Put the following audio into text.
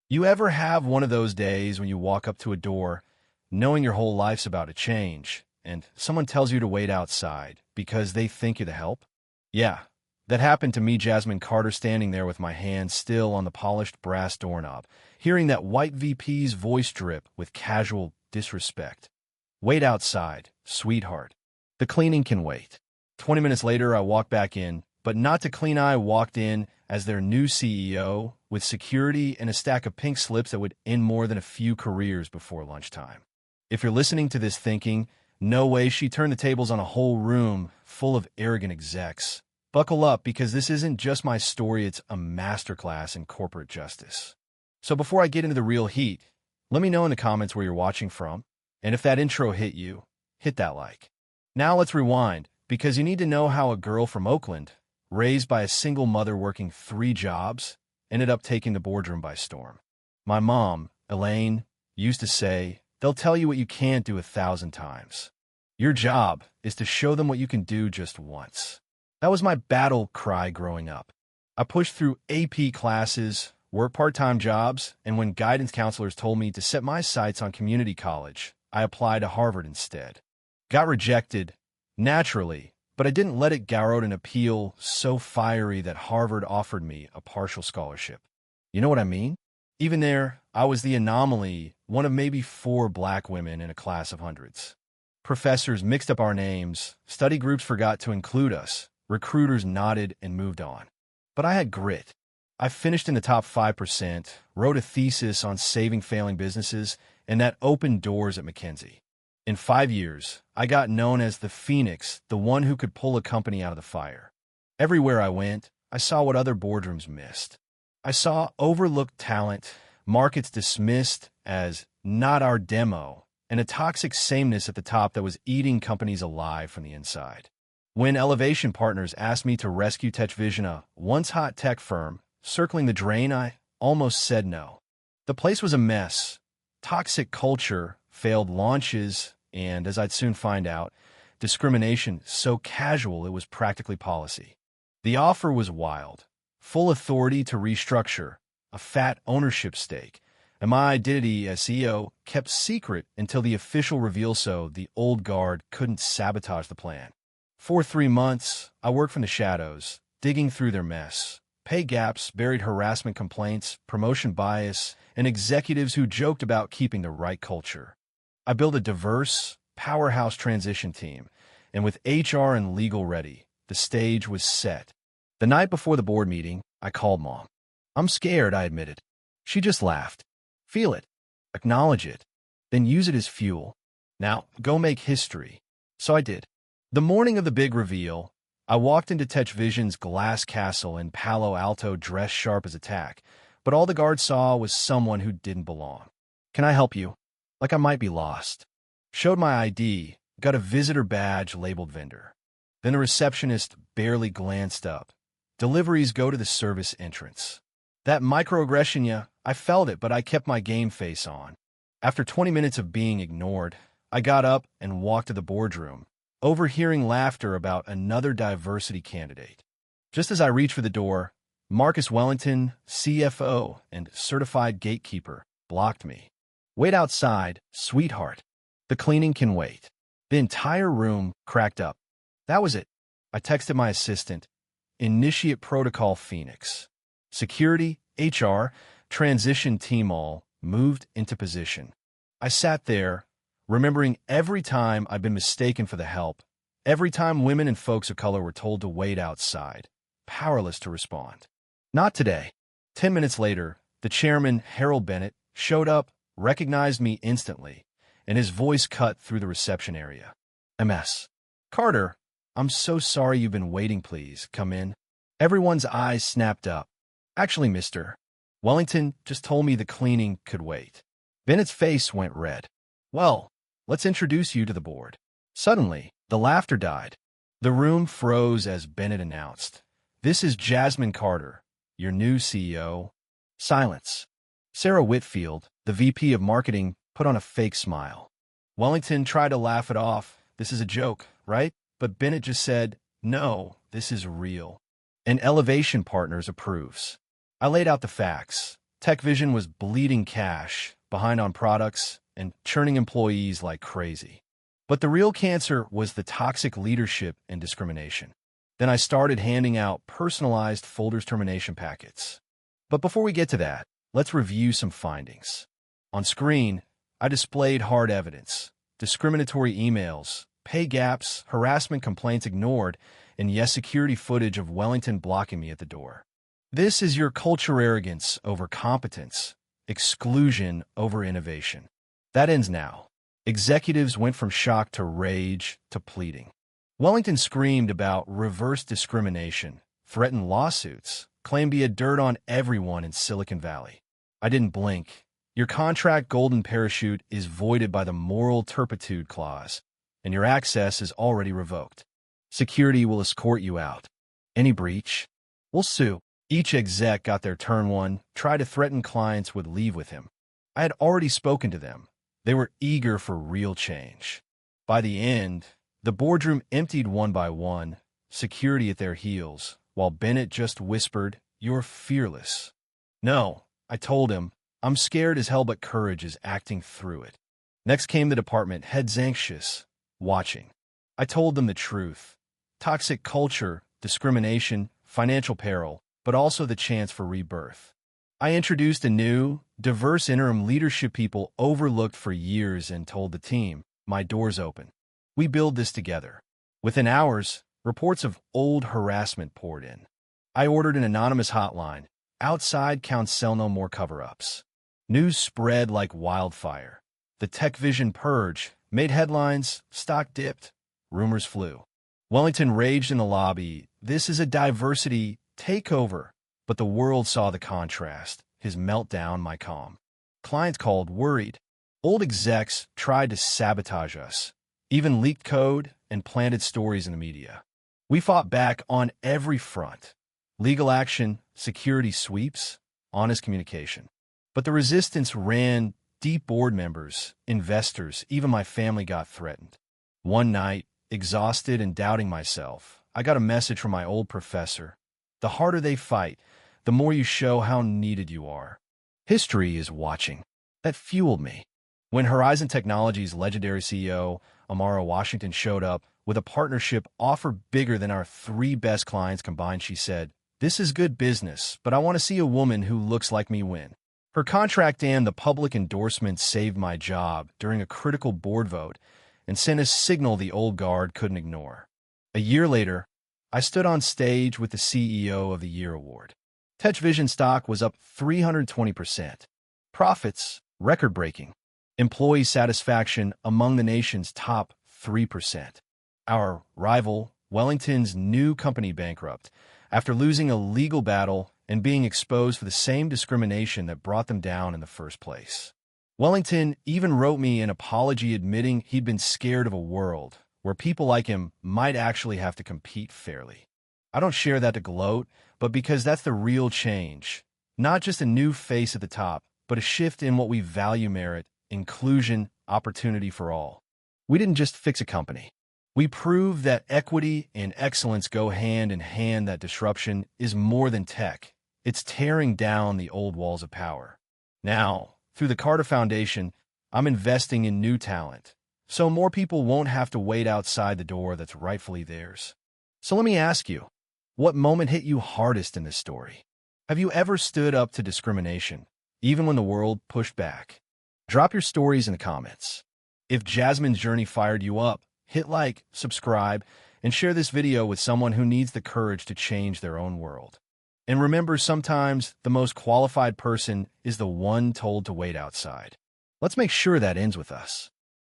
You ever have one of those days when you walk up to a door knowing your whole life's about to change, and someone tells you to wait outside because they think you're the help? Yeah, that happened to me, Jasmine Carter, standing there with my hand still on the polished brass doorknob, hearing that white VP's voice drip with casual disrespect. Wait outside, sweetheart. The cleaning can wait. 20 minutes later, I walked back in, but not to clean. I walked in as their new CEO with security and a stack of pink slips that would end more than a few careers before lunchtime. If you're listening to this thinking, no way, she turned the tables on a whole room full of arrogant execs, buckle up, because this isn't just my story, it's a masterclass in corporate justice. So before I get into the real heat, let me know in the comments where you're watching from, and if that intro hit you, hit that like. Now let's rewind, because you need to know how a girl from Oakland, raised by a single mother working 3 jobs, ended up taking the boardroom by storm. My mom, Elaine, used to say, "They'll tell you what you can't do 1,000 times. Your job is to show them what you can do just once." That was my battle cry growing up. I pushed through AP classes, worked part-time jobs, and when guidance counselors told me to set my sights on community college, I applied to Harvard instead. Got rejected, naturally, but I didn't let it garrote an appeal so fiery that Harvard offered me a partial scholarship. You know what I mean? Even there, I was the anomaly, one of maybe 4 black women in a class of hundreds. Professors mixed up our names, study groups forgot to include us, recruiters nodded and moved on. But I had grit. I finished in the top 5%, wrote a thesis on saving failing businesses, and that opened doors at McKinsey. In 5 years, I got known as the Phoenix, the one who could pull a company out of the fire. Everywhere I went, I saw what other boardrooms missed. I saw overlooked talent, markets dismissed as not our demo, and a toxic sameness at the top that was eating companies alive from the inside. When Elevation Partners asked me to rescue TechVision, a once hot tech firm, circling the drain, I almost said no. The place was a mess. Toxic culture, failed launches, and, as I'd soon find out, discrimination so casual it was practically policy. The offer was wild. Full authority to restructure, a fat ownership stake, and my identity as CEO kept secret until the official reveal so the old guard couldn't sabotage the plan. For 3 months, I worked from the shadows, digging through their mess. Pay gaps, buried harassment complaints, promotion bias, and executives who joked about keeping the right culture. I built a diverse, powerhouse transition team, and with HR and legal ready, the stage was set. The night before the board meeting, I called Mom. "I'm scared," I admitted. She just laughed. "Feel it. Acknowledge it. Then use it as fuel. Now, go make history." So I did. The morning of the big reveal, I walked into TechVision's glass castle in Palo Alto dressed sharp as a tack, but all the guards saw was someone who didn't belong. "Can I help you?" Like I might be lost. Showed my ID, got a visitor badge labeled vendor. Then the receptionist barely glanced up. "Deliveries go to the service entrance." That microaggression, yeah, I felt it, but I kept my game face on. After 20 minutes of being ignored, I got up and walked to the boardroom, overhearing laughter about another diversity candidate. Just as I reached for the door, Marcus Wellington, CFO and certified gatekeeper, blocked me. "Wait outside, sweetheart. The cleaning can wait." The entire room cracked up. That was it. I texted my assistant, "Initiate protocol Phoenix." Security, HR, transition team all moved into position. I sat there, remembering every time I'd been mistaken for the help, every time women and folks of color were told to wait outside, powerless to respond. Not today. 10 minutes later, the chairman, Harold Bennett, showed up, recognized me instantly, and his voice cut through the reception area. "MS. Carter, I'm so sorry you've been waiting, please, come in." Everyone's eyes snapped up. "Actually, Mr. Wellington just told me the cleaning could wait." Bennett's face went red. "Well, let's introduce you to the board." Suddenly, the laughter died. The room froze as Bennett announced, "This is Jasmine Carter, your new CEO." Silence. Sarah Whitfield, the VP of Marketing, put on a fake smile. Wellington tried to laugh it off. "This is a joke, right?" But Bennett just said, "No, this is real." And Elevation Partners approves. I laid out the facts. TechVision was bleeding cash, behind on products, and churning employees like crazy. But the real cancer was the toxic leadership and discrimination. Then I started handing out personalized folders termination packets. But before we get to that, let's review some findings. On screen, I displayed hard evidence: discriminatory emails, pay gaps, harassment complaints ignored, and yes, security footage of Wellington blocking me at the door. This is your culture arrogance over competence, exclusion over innovation. That ends now. Executives went from shock to rage to pleading. Wellington screamed about reverse discrimination, threatened lawsuits, claimed he had dirt on everyone in Silicon Valley. I didn't blink. Your contract golden parachute is voided by the moral turpitude clause, and your access is already revoked. Security will escort you out. Any breach? We'll sue. Each exec got their turn one, tried to threaten clients would leave with him. I had already spoken to them. They were eager for real change. By the end, the boardroom emptied one by one, security at their heels, while Bennett just whispered, "You're fearless." No, I told him, I'm scared as hell, but courage is acting through it. Next came the department heads, anxious, watching. I told them the truth. Toxic culture, discrimination, financial peril, but also the chance for rebirth. I introduced a new, diverse interim leadership people overlooked for years and told the team, my door's open. We build this together. Within hours, reports of old harassment poured in. I ordered an anonymous hotline. Outside counsel no more cover-ups. News spread like wildfire. The TechVision purge made headlines, stock dipped, rumors flew. Wellington raged in the lobby. This is a diversity takeover. But the world saw the contrast. His meltdown, my calm. Clients called, worried. Old execs tried to sabotage us, even leaked code and planted stories in the media. We fought back on every front. Legal action, security sweeps, honest communication. But the resistance ran deep. Board members, investors, even my family got threatened. One night, exhausted and doubting myself, I got a message from my old professor. The harder they fight, the more you show how needed you are. History is watching. That fueled me. When Horizon Technologies' legendary CEO, Amara Washington, showed up with a partnership offer bigger than our 3 best clients combined, she said, "This is good business, but I want to see a woman who looks like me win." Her contract and the public endorsement saved my job during a critical board vote and sent a signal the old guard couldn't ignore. A year later, I stood on stage with the CEO of the Year award. TechVision stock was up 320%. Profits, record-breaking. Employee satisfaction among the nation's top 3%. Our rival, Wellington's new company, bankrupt after losing a legal battle and being exposed for the same discrimination that brought them down in the first place. Wellington even wrote me an apology admitting he'd been scared of a world where people like him might actually have to compete fairly. I don't share that to gloat, but because that's the real change. Not just a new face at the top, but a shift in what we value: merit, inclusion, opportunity for all. We didn't just fix a company. We proved that equity and excellence go hand in hand, that disruption is more than tech. It's tearing down the old walls of power. Now, through the Carter Foundation, I'm investing in new talent, so more people won't have to wait outside the door that's rightfully theirs. So let me ask you, what moment hit you hardest in this story? Have you ever stood up to discrimination, even when the world pushed back? Drop your stories in the comments. If Jasmine's journey fired you up, hit like, subscribe, and share this video with someone who needs the courage to change their own world. And remember, sometimes the most qualified person is the one told to wait outside. Let's make sure that ends with us.